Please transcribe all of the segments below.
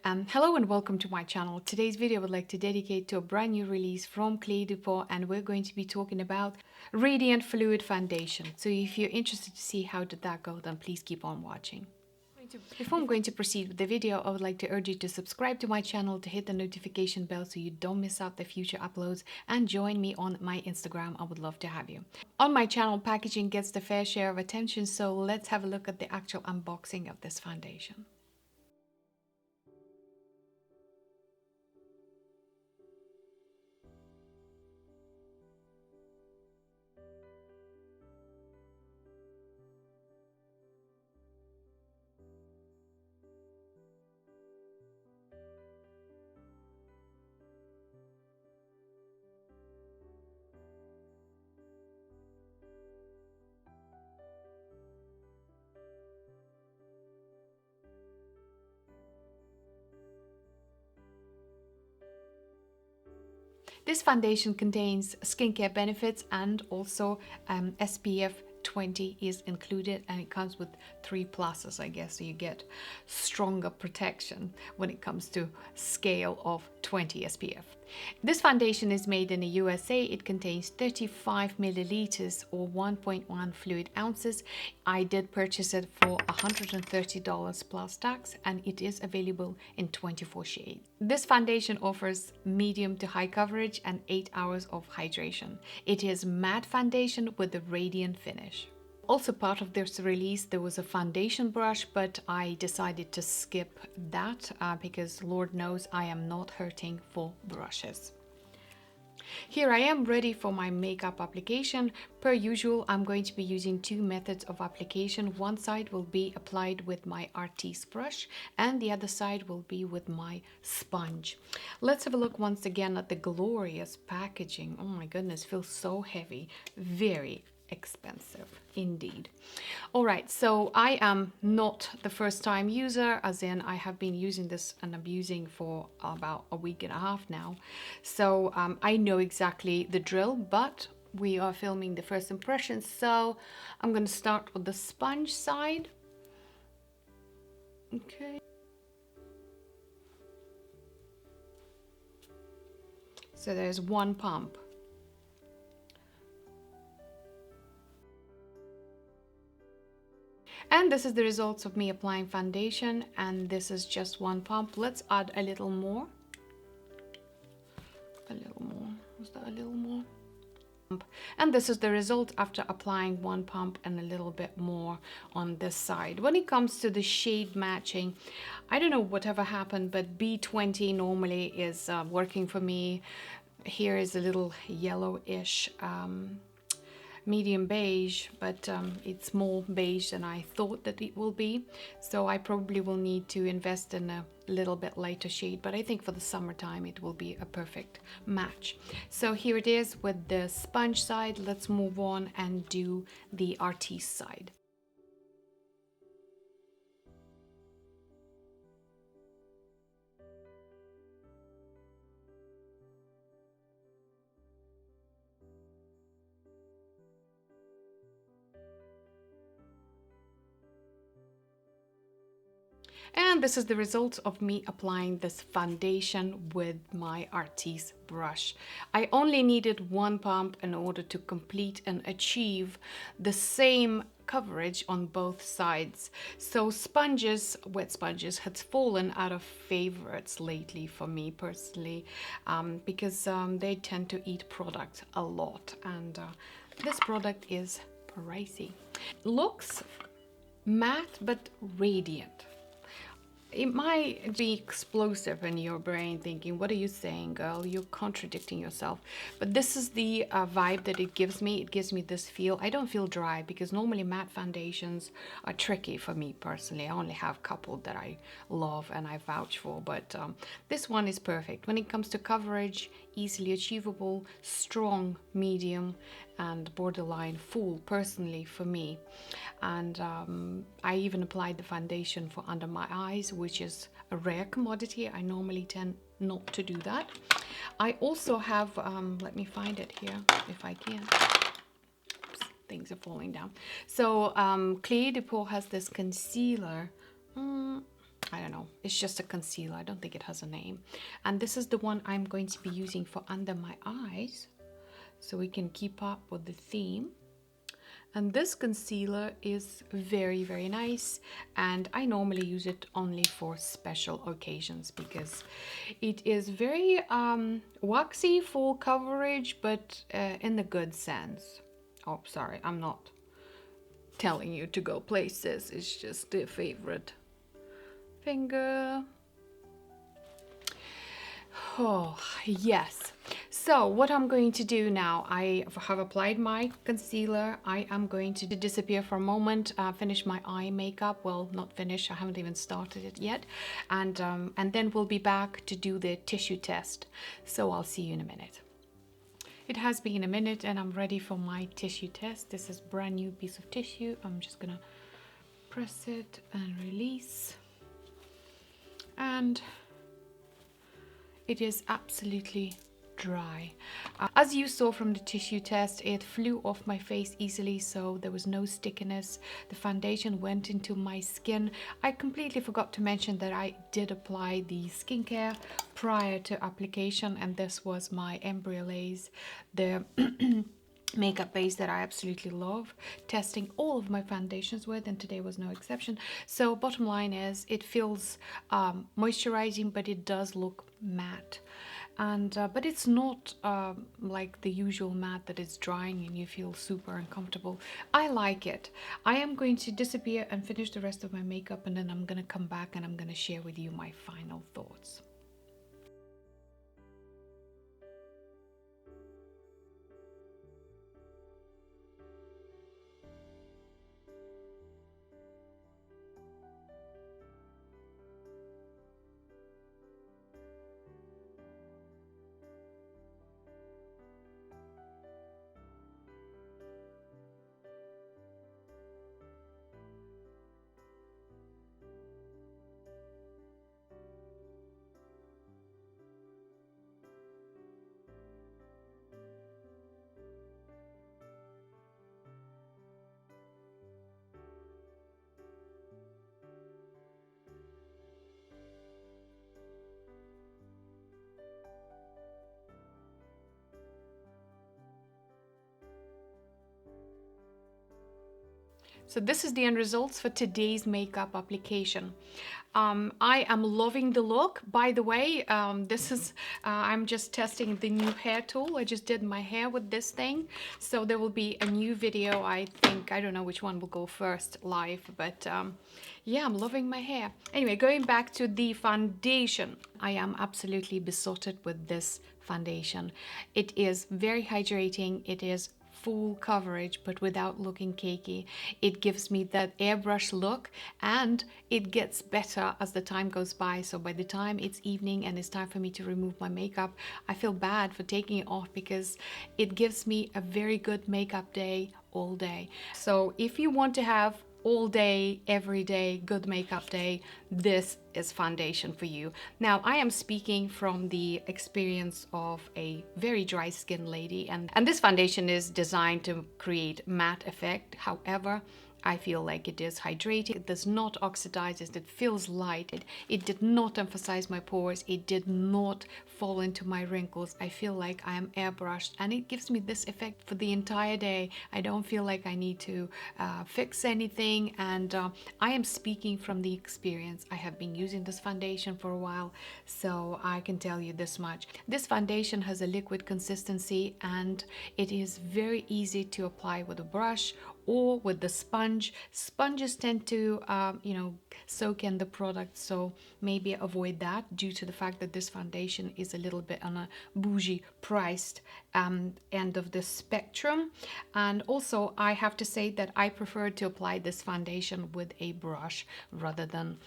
Hello and welcome to my channel. Today's video I would like to dedicate to a brand new release from Cle De Peau, and we're going to be talking about Radiant Fluid Foundation. So if you're interested to see how did that go, then please keep on watching. Before I'm going to proceed with the video, I would like to urge you to subscribe to my channel, to hit the notification bell so you don't miss out the future uploads, and join me on my Instagram. I would love to have you. On my channel, packaging gets the fair share of attention, so let's have a look at the actual unboxing of this foundation. This foundation contains skincare benefits and also SPF 20 is included, and it comes with 3 pluses, I guess, so you get stronger protection when it comes to scale of 20 SPF. This foundation is made in the USA. It contains 35 milliliters or 1.1 fluid ounces. I did purchase it for $130 plus tax, and it is available in 24 shades. This foundation offers medium to high coverage and 8 hours of hydration. It is matte foundation with a radiant finish. Also part of this release there was a foundation brush, but I decided to skip that because Lord knows I am not hurting for brushes. Here I am ready for my makeup application. Per usual, I'm going to be using 2 methods of application. One side will be applied with my Artiste brush and the other side will be with my sponge. Let's have a look once again at the glorious packaging. Oh my goodness, feels so heavy. Very expensive indeed. All right, so I am not the first time user, as in I have been using this and I'm using for about a week and a half now, so I know exactly the drill, but we are filming the first impressions, so I'm going to start with the sponge side. Okay, so there's 1 pump. And this is the results of me applying foundation, and this is just 1 pump. Let's add a little more. A little more. Was that a little more? And this is the result after applying 1 pump and a little bit more on this side. When it comes to the shade matching, I don't know whatever happened, but B20 normally is working for me. Here is a little yellowish medium beige, but it's more beige than I thought that it will be, so I probably will need to invest in a little bit lighter shade, but I think for the summertime it will be a perfect match. So here it is with the sponge side. Let's move on and do the Artiste side. And this is the result of me applying this foundation with my Artiste brush. I only needed 1 pump in order to complete and achieve the same coverage on both sides. So sponges, wet sponges, has fallen out of favorites lately for me personally, because they tend to eat product a lot, and this product is pricey. Looks matte but radiant. It might be explosive in your brain, thinking, what are you saying, girl? You're contradicting yourself. But this is the vibe that it gives me. It gives me this feel. I don't feel dry, because normally matte foundations are tricky for me personally. I only have a couple that I love and I vouch for, but this one is perfect. When it comes to coverage, easily achievable, strong, medium, and borderline full personally for me. And I even applied the foundation for under my eyes, which is a rare commodity. I normally tend not to do that. I also have, let me find it here if I can. Oops, things are falling down. So Cle De Peau has this concealer. I don't know, it's just a concealer. I don't think it has a name. And this is the one I'm going to be using for under my eyes, so we can keep up with the theme. And this concealer is very, very nice, and I normally use it only for special occasions because it is very waxy, full coverage, but in the good sense. Oh, sorry, I'm not telling you to go places. It's just the favorite finger. Oh, yes. So what I'm going to do now, I have applied my concealer. I am going to disappear for a moment, finish my eye makeup. Well, not finish, I haven't even started it yet. And then we'll be back to do the tissue test. So I'll see you in a minute. It has been a minute and I'm ready for my tissue test. This is a brand new piece of tissue. I'm just gonna press it and release. And it is absolutely dry. As you saw from the tissue test, it flew off my face easily, so there was no stickiness. The foundation went into my skin. I completely forgot to mention that I did apply the skincare prior to application, and this was my Embryolaze, the makeup base that I absolutely love testing all of my foundations with, and today was no exception. So bottom line is, it feels moisturizing, but it does look matte. And but it's not like the usual matte that is drying and you feel super uncomfortable. I like it. I am going to disappear and finish the rest of my makeup, and then I'm gonna come back and I'm gonna share with you my final thoughts. So this is the end results for today's makeup application. I am loving the look. By the way, this is I'm just testing the new hair tool. I just did my hair with this thing, so there will be a new video. I think, I don't know which one will go first live, but yeah, I'm loving my hair. Anyway, going back to the foundation, I am absolutely besotted with this foundation. It is very hydrating. It is full coverage but without looking cakey. It gives me that airbrush look, and it gets better as the time goes by. So by the time it's evening and it's time for me to remove my makeup, I feel bad for taking it off because it gives me a very good makeup day all day. So if you want to have all day, every day, good makeup day, this is foundation for you. Now, I am speaking from the experience of a very dry skin lady, and this foundation is designed to create matte effect. However, I feel like it is hydrating. It does not oxidize. It feels light. It did not emphasize my pores. It did not fall into my wrinkles. I feel like I am airbrushed, and it gives me this effect for the entire day. I don't feel like I need to fix anything, and I am speaking from the experience. I have been using this foundation for a while, so I can tell you this much. This foundation has a liquid consistency, and it is very easy to apply with a brush or with the sponge. Sponges tend to, soak in the product, so maybe avoid that due to the fact that this foundation is a little bit on a bougie priced end of the spectrum. And also, I have to say that I prefer to apply this foundation with a brush rather than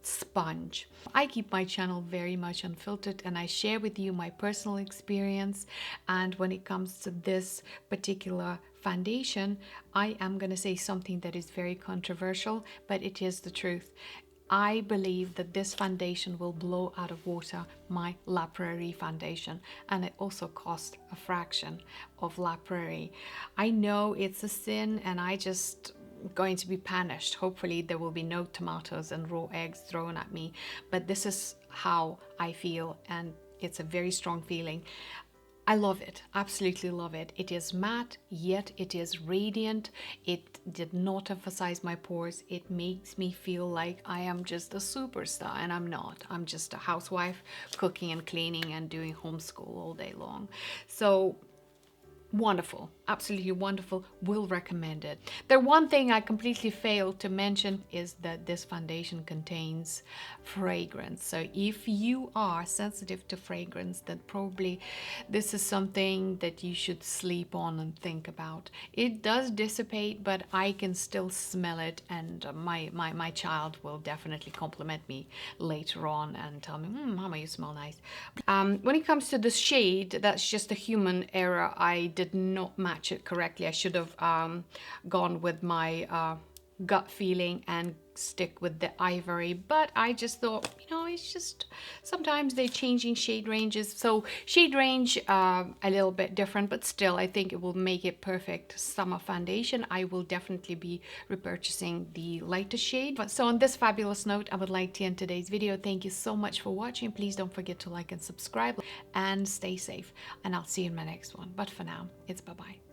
sponge. I keep my channel very much unfiltered, and I share with you my personal experience. And when it comes to this particular foundation, I am going to say something that is very controversial, but it is the truth. I believe that this foundation will blow out of water my La Prairie foundation, and it also cost a fraction of La Prairie. I know it's a sin, and I just going to be punished. Hopefully there will be no tomatoes and raw eggs thrown at me, but this is how I feel, and it's a very strong feeling. I love it, absolutely love it. It is matte, yet it is radiant. It did not emphasize my pores. It makes me feel like I am just a superstar, and I'm not. I'm just a housewife cooking and cleaning and doing homeschool all day long. So wonderful, absolutely wonderful. Will recommend it. The one thing I completely failed to mention is that this foundation contains fragrance. So if you are sensitive to fragrance, then probably this is something that you should sleep on and think about. It does dissipate, but I can still smell it, and my child will definitely compliment me later on and tell me, Mama, you smell nice. When it comes to the shade, that's just a human error. I did not match it correctly. I should have gone with my gut feeling and stick with the ivory, but I just thought, you know, it's just sometimes they're changing shade ranges, so shade range a little bit different, but still I think it will make it perfect summer foundation. I will definitely be repurchasing the lighter shade. But so on this fabulous note, I would like to end today's video. Thank you so much for watching. Please don't forget to like and subscribe, and stay safe, and I'll see you in my next one. But for now, it's bye-bye.